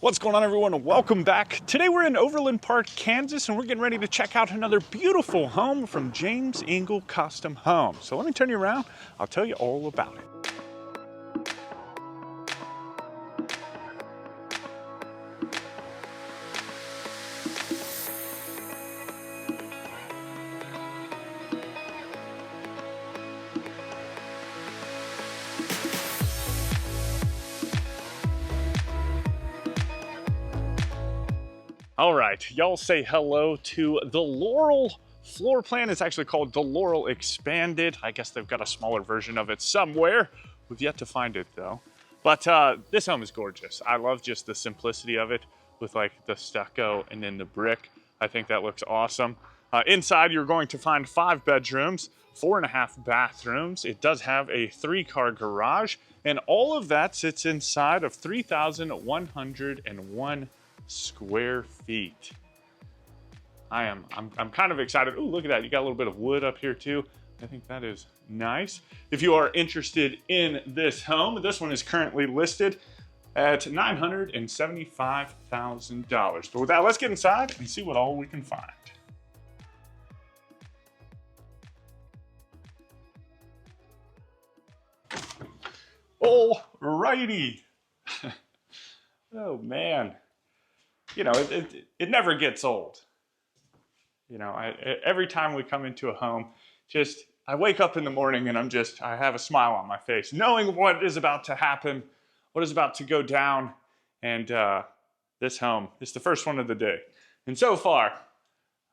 What's going on, everyone, and welcome back. Today we're in Overland Park, Kansas, and we're getting ready to check out another beautiful home from James Engel Custom Homes. So let me turn you around. I'll tell you all about it. All right, y'all say hello to the Laurel floor plan. It's actually called the Laurel Expanded. I guess they've got a smaller version of it somewhere. We've yet to find it though. But this home is gorgeous. I love just the simplicity of it with like the stucco and then the brick. I think that looks awesome. Inside, you're going to find 5 bedrooms, 4.5 bathrooms. It does have a 3-car garage, and all of that sits inside of 3,101 square feet. I'm kind of excited. Oh, look at that. You got a little bit of wood up here too. I think that is nice. If you are interested in this home, this one is currently listed at $975,000. But with that, let's get inside and see what all we can find. Alrighty. Oh man. You know, it never gets old. You know, every time we come into a home, I wake up in the morning and I have a smile on my face, knowing what is about to happen, what is about to go down. And this home is the first one of the day. And so far,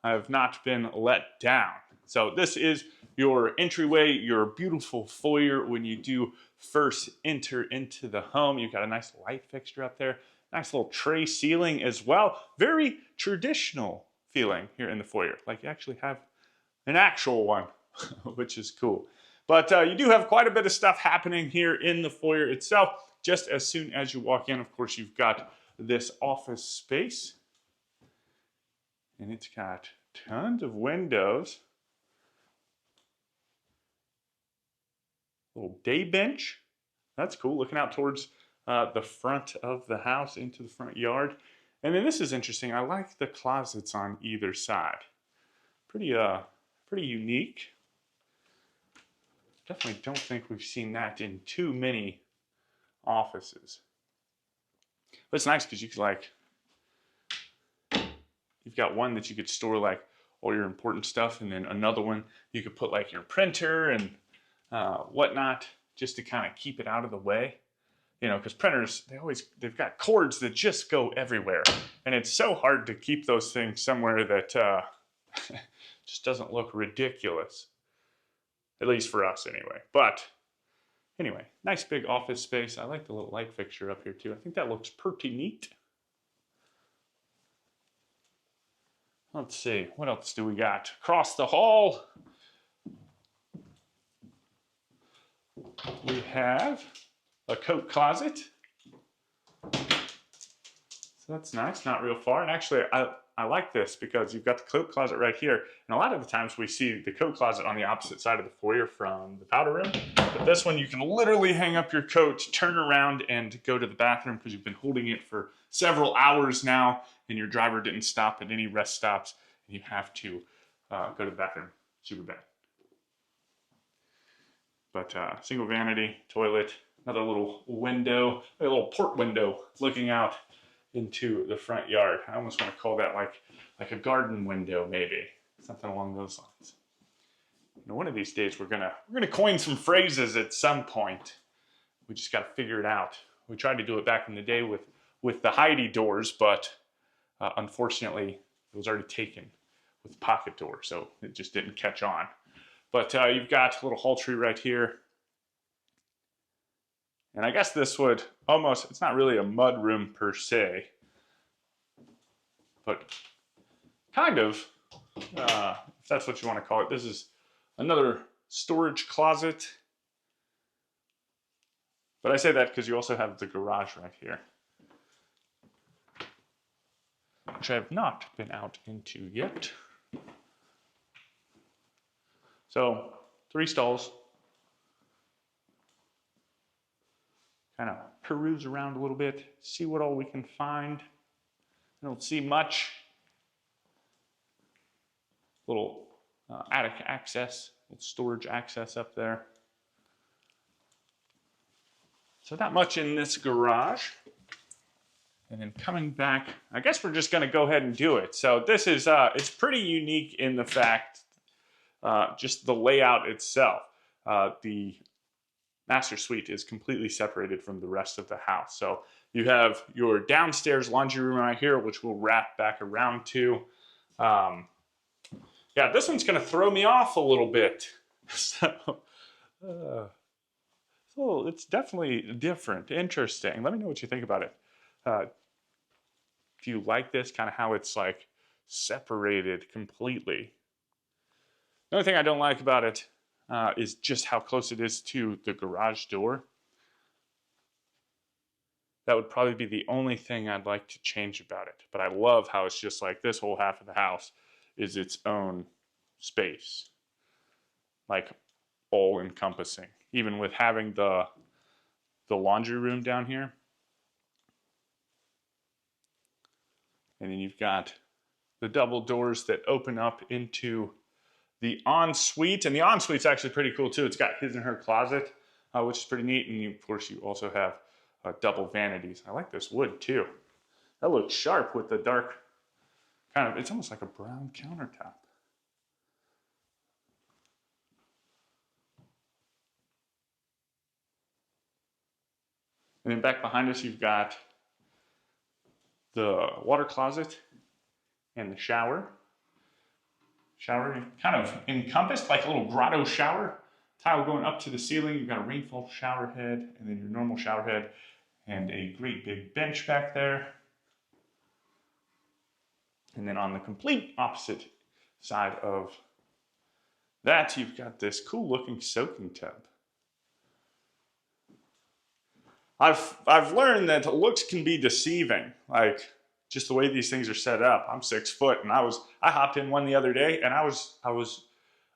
I have not been let down. So this is your entryway, your beautiful foyer when you do first enter into the home. You've got a nice light fixture up there. Nice little tray ceiling as well. Very traditional feeling here in the foyer. Like you actually have an actual one, which is cool. But you do have quite a bit of stuff happening here in the foyer itself. Just as soon as you walk in, of course, you've got this office space. And it's got tons of windows. Little day bench. That's cool. Looking out towards the front of the house into the front yard. And then this is interesting. I like the closets on either side. Pretty unique. Definitely don't think we've seen that in too many offices. But it's nice because you could you've got one that you could store like all your important stuff, and then another one you could put like your printer and whatnot, just to kind of keep it out of the way. You know, because printers, they've got cords that just go everywhere. And it's so hard to keep those things somewhere that just doesn't look ridiculous. At least for us anyway. But anyway, nice big office space. I like the little light fixture up here too. I think that looks pretty neat. Let's see, what else do we got? Across the hall, we have a coat closet. So that's nice, not real far. And actually, I like this because you've got the coat closet right here. And a lot of the times we see the coat closet on the opposite side of the foyer from the powder room. But this one, you can literally hang up your coat, turn around, and go to the bathroom because you've been holding it for several hours now, and your driver didn't stop at any rest stops, and you have to go to the bathroom. Super bad. But single vanity, toilet, another little window, a little port window looking out into the front yard. I almost want to call that like a garden window, maybe something along those lines. You know, one of these days we're gonna coin some phrases at some point. We just got to figure it out. We tried to do it back in the day with the Heidi doors, but unfortunately it was already taken with pocket door, so it just didn't catch on. But you've got a little hall tree right here. And I guess this would it's not really a mud room per se, but kind of, if that's what you want to call it. This is another storage closet. But I say that because you also have the garage right here, which I have not been out into yet. So 3 stalls. Kind of peruse around a little bit, see what all we can find. I don't see much. Little attic access, little storage access up there. So not much in this garage. And then coming back, I guess we're just going to go ahead and do it. So this is, it's pretty unique in the fact, just the layout itself. The master suite is completely separated from the rest of the house. So you have your downstairs laundry room right here, which we'll wrap back around to. Yeah, this one's going to throw me off a little bit. So it's definitely different, interesting. Let me know what you think about it. Do you like this, kind of how it's like separated completely? The only thing I don't like about it is just how close it is to the garage door. That would probably be the only thing I'd like to change about it. But I love how it's just like this whole half of the house is its own space. Like all encompassing. Even with having the laundry room down here. And then you've got the double doors that open up into the ensuite. And the ensuite's actually pretty cool too. It's got his and her closet, which is pretty neat. And of course you also have double vanities. I like this wood too. That looks sharp with the dark kind of, it's almost like a brown countertop. And then back behind us, you've got the water closet and the shower. Shower kind of encompassed like a little grotto shower. Tile going up to the ceiling. You've got a rainfall shower head and then your normal shower head and a great big bench back there. And then on the complete opposite side of that, you've got this cool looking soaking tub. I've learned that looks can be deceiving. Like just the way these things are set up. I'm 6 foot and I hopped in one the other day and I was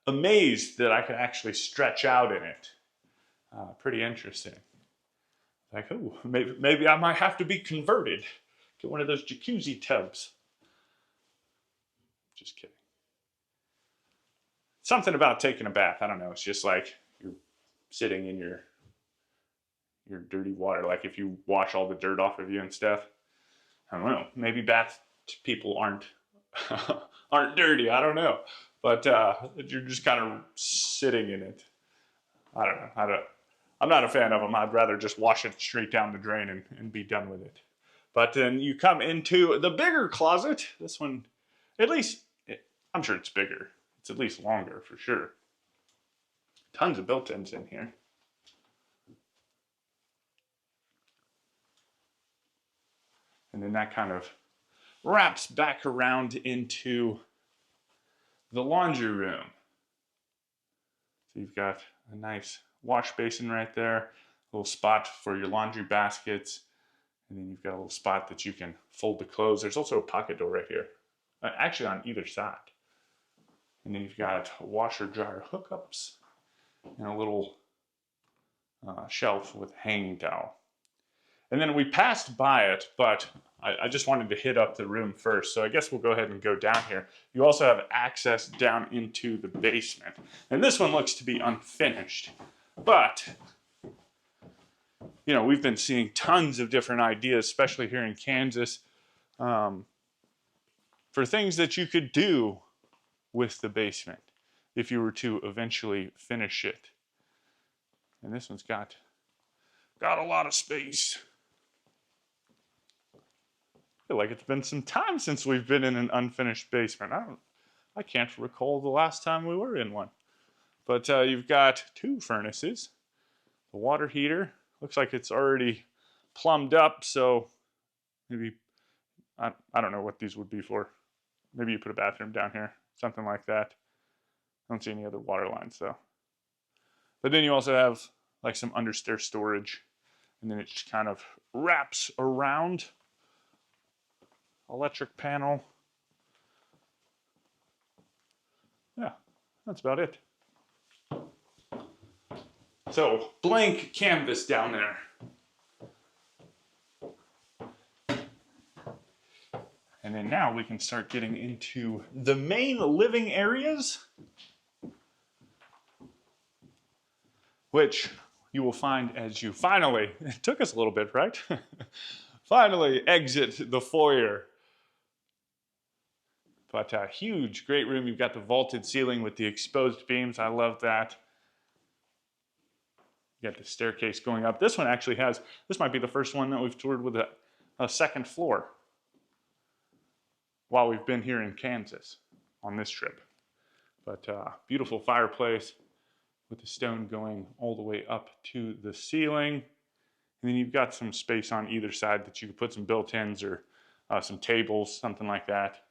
amazed that I could actually stretch out in it. Pretty interesting. Like, oh, maybe I might have to be converted. Get one of those jacuzzi tubs. Just kidding. Something about taking a bath. I don't know. It's just like you're sitting in your dirty water. Like if you wash all the dirt off of you and stuff. I don't know. Maybe bath people aren't dirty. I don't know. But you're just kind of sitting in it. I don't know. I'm not a fan of them. I'd rather just wash it straight down the drain and be done with it. But then you come into the bigger closet. This one, at least, I'm sure it's bigger. It's at least longer for sure. Tons of built-ins in here. And then that kind of wraps back around into the laundry room. So you've got a nice wash basin right there, a little spot for your laundry baskets, and then you've got a little spot that you can fold the clothes. There's also a pocket door right here, actually on either side. And then you've got washer dryer hookups and a little shelf with a hanging towel. And then we passed by it, but I just wanted to hit up the room first. So I guess we'll go ahead and go down here. You also have access down into the basement. And this one looks to be unfinished. But, you know, we've been seeing tons of different ideas, especially here in Kansas, for things that you could do with the basement if you were to eventually finish it. And this one's got a lot of space. I feel like it's been some time since we've been in an unfinished basement. I can't recall the last time we were in one. But you've got 2 furnaces. The water heater looks like it's already plumbed up, so maybe I don't know what these would be for. Maybe you put a bathroom down here, something like that. I don't see any other water lines though. But then you also have like some understairs storage, and then it just kind of wraps around. Electric panel. Yeah, that's about it. So, blank canvas down there. And then now we can start getting into the main living areas, which you will find as you finally, it took us a little bit, right? Finally exit the foyer. But a huge, great room. You've got the vaulted ceiling with the exposed beams. I love that. You got the staircase going up. This one actually has, this might be the first one that we've toured with a second floor while we've been here in Kansas on this trip. But beautiful fireplace with the stone going all the way up to the ceiling. And then you've got some space on either side that you could put some built-ins or some tables, something like that.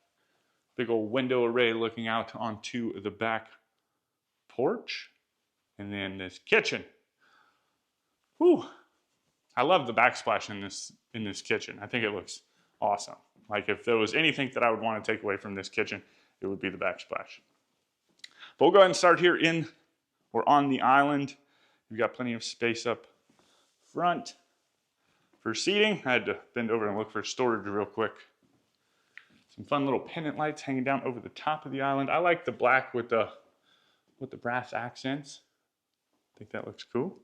Big old window array looking out onto the back porch. And then this kitchen. Whew. I love the backsplash in this kitchen. I think it looks awesome. Like if there was anything that I would want to take away from this kitchen, it would be the backsplash. But we'll go ahead and start here in or on the island. We've got plenty of space up front for seating. I had to bend over and look for storage real quick. Some fun little pendant lights hanging down over the top of the island. I like the black with the brass accents. I think that looks cool.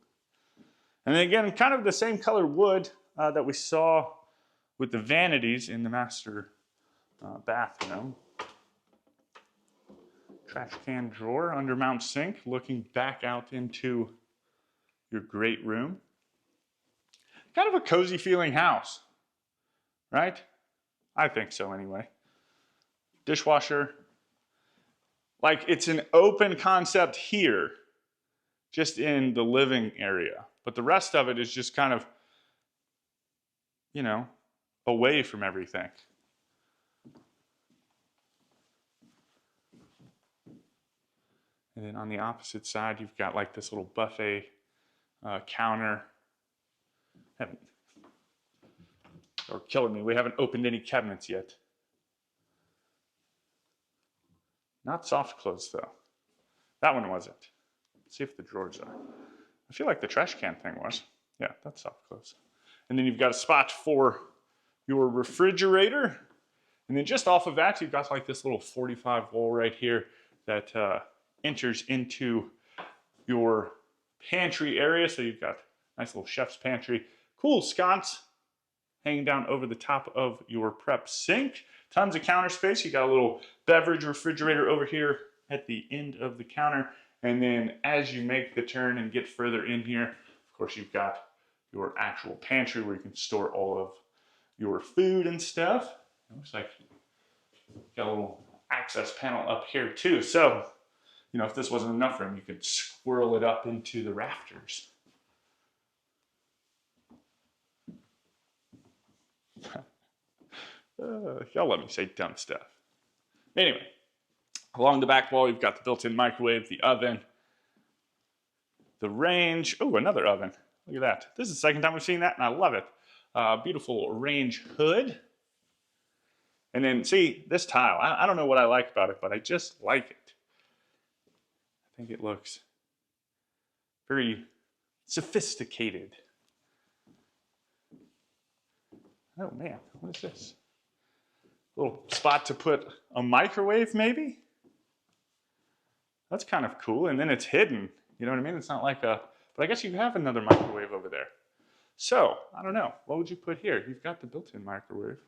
And then again, kind of the same color wood that we saw with the vanities in the master bathroom. Trash can drawer, undermount sink, looking back out into your great room. Kind of a cozy feeling house, right? I think so anyway. Dishwasher. Like it's an open concept here, just in the living area. But the rest of it is just kind of, you know, away from everything. And then on the opposite side, you've got like this little buffet counter. Or killing me, we haven't opened any cabinets yet. Not soft close though. That one wasn't. Let's see if the drawers are. I feel like the trash can thing was. Yeah, that's soft close. And then you've got a spot for your refrigerator. And then just off of that, you've got like this little 45 wall right here that enters into your pantry area. So you've got a nice little chef's pantry. Cool sconce hanging down over the top of your prep sink. Tons of counter space. You got a little beverage refrigerator over here at the end of the counter. And then as you make the turn and get further in here, of course, you've got your actual pantry where you can store all of your food and stuff. It looks like you've got a little access panel up here too. So, you know, if this wasn't enough room, you could swirl it up into the rafters. Y'all let me say dumb stuff. Anyway, along the back wall, you've got the built-in microwave, the oven, the range. Oh, another oven. Look at that. This is the second time we've seen that, and I love it. Beautiful range hood. And then, see, this tile. I don't know what I like about it, but I just like it. I think it looks very sophisticated. Oh, man. What is this? A little spot to put a microwave, maybe? That's kind of cool. And then it's hidden. You know what I mean? It's not like a... But I guess you have another microwave over there. So, I don't know. What would you put here? You've got the built-in microwave.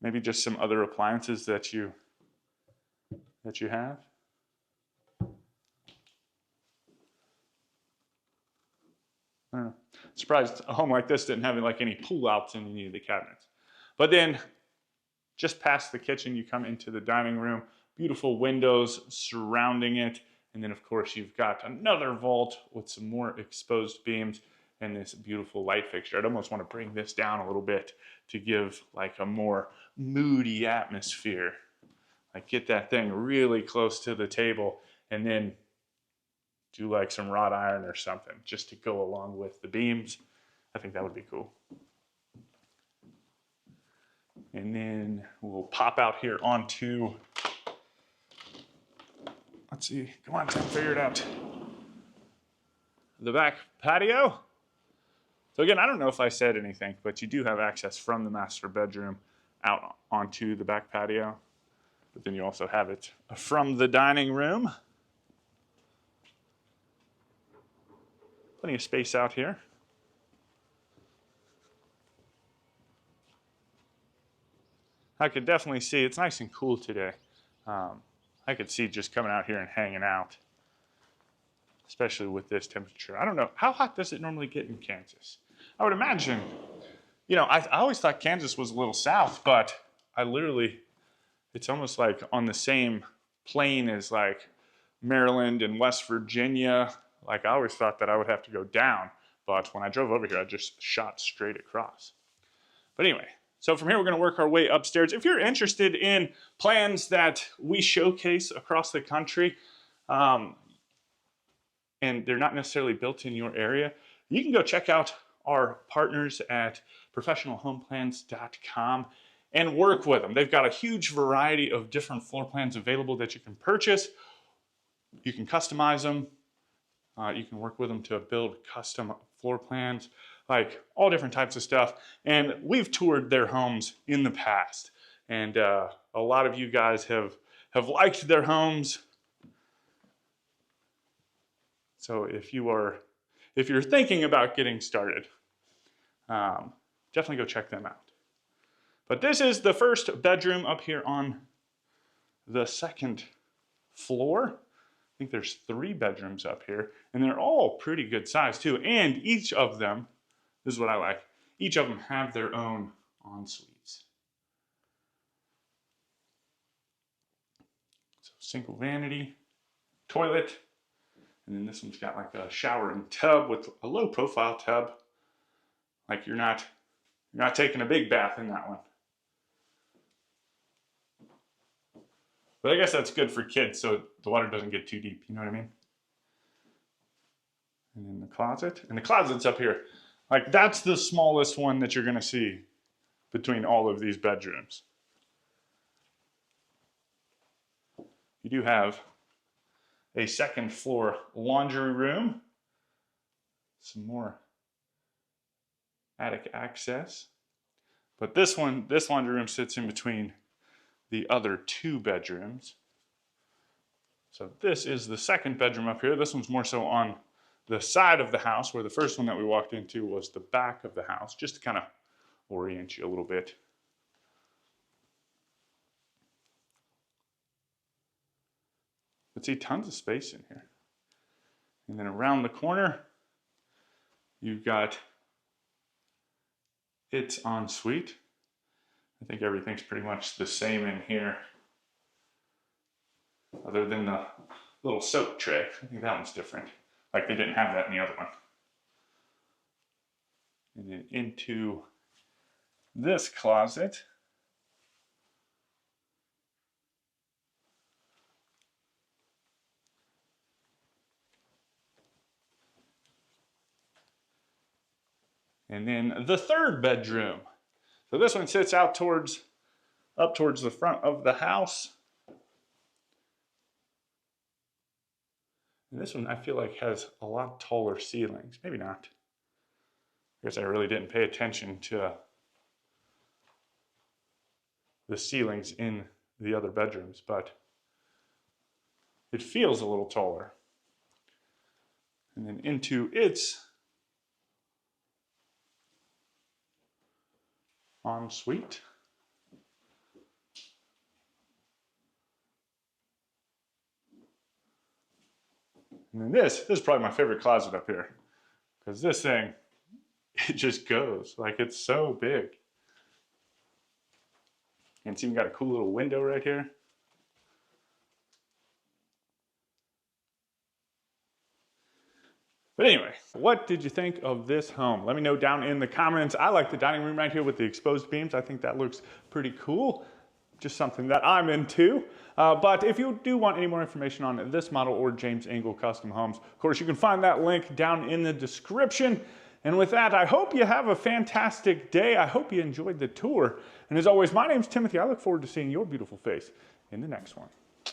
Maybe just some other appliances that you have. I don't know. Surprised a home like this didn't have like any pull-outs in any of the cabinets. But then, just past the kitchen, you come into the dining room. Beautiful windows surrounding it. And then, of course, you've got another vault with some more exposed beams and this beautiful light fixture. I'd almost want to bring this down a little bit to give like a more moody atmosphere. Like get that thing really close to the table and then do like some wrought iron or something just to go along with the beams. I think that would be cool. And then we'll pop out here onto, let's see, come on, Tim, figure it out. The back patio. So again, I don't know if I said anything, but you do have access from the master bedroom out onto the back patio. But then you also have it from the dining room. Plenty of space out here. I could definitely see it's nice and cool today. I could see just coming out here and hanging out, especially with this temperature. I don't know, how hot does it normally get in Kansas? I would imagine, you know, I always thought Kansas was a little south, but it's almost like on the same plane as like Maryland and West Virginia. Like I always thought that I would have to go down, but when I drove over here, I just shot straight across. But anyway, so from here, we're going to work our way upstairs. If you're interested in plans that we showcase across the country, and they're not necessarily built in your area, you can go check out our partners at professionalhomeplans.com and work with them. They've got a huge variety of different floor plans available that you can purchase. You can customize them. You can work with them to build custom floor plans, like all different types of stuff. And we've toured their homes in the past. And a lot of you guys have liked their homes. So if you're thinking about getting started, definitely go check them out. But this is the first bedroom up here on the second floor. I think there's 3 bedrooms up here, and they're all pretty good size too. And each of them, this is what I like, each of them have their own en-suites. So single vanity, toilet, and then this one's got like a shower and tub with a low profile tub. Like you're not taking a big bath in that one. But I guess that's good for kids so the water doesn't get too deep, you know what I mean? And then the closet. And the closet's up here. Like that's the smallest one that you're going to see between all of these bedrooms. You do have a second floor laundry room. Some more attic access. But this laundry room sits in between the other 2 bedrooms. So this is the second bedroom up here. This one's more so on the side of the house, where the first one that we walked into was the back of the house, just to kind of orient you a little bit. But see, tons of space in here. And then around the corner, you've got its ensuite. I think everything's pretty much the same in here, other than the little soap tray. I think that one's different. Like they didn't have that in the other one. And then into this closet. And then the third bedroom. So this one sits up towards the front of the house. And this one I feel like has a lot taller ceilings. Maybe not. I guess I really didn't pay attention to the ceilings in the other bedrooms, but it feels a little taller. And then into its ensuite. And then this is probably my favorite closet up here, because this thing, it just goes. Like it's so big. And it's even got a cool little window right here. But anyway, what did you think of this home? Let me know down in the comments. I like the dining room right here with the exposed beams. I think that looks pretty cool. Just something that I'm into. But if you do want any more information on this model or James Engel Custom Homes, of course, you can find that link down in the description. And with that, I hope you have a fantastic day. I hope you enjoyed the tour. And as always, my name's Timothy. I look forward to seeing your beautiful face in the next one.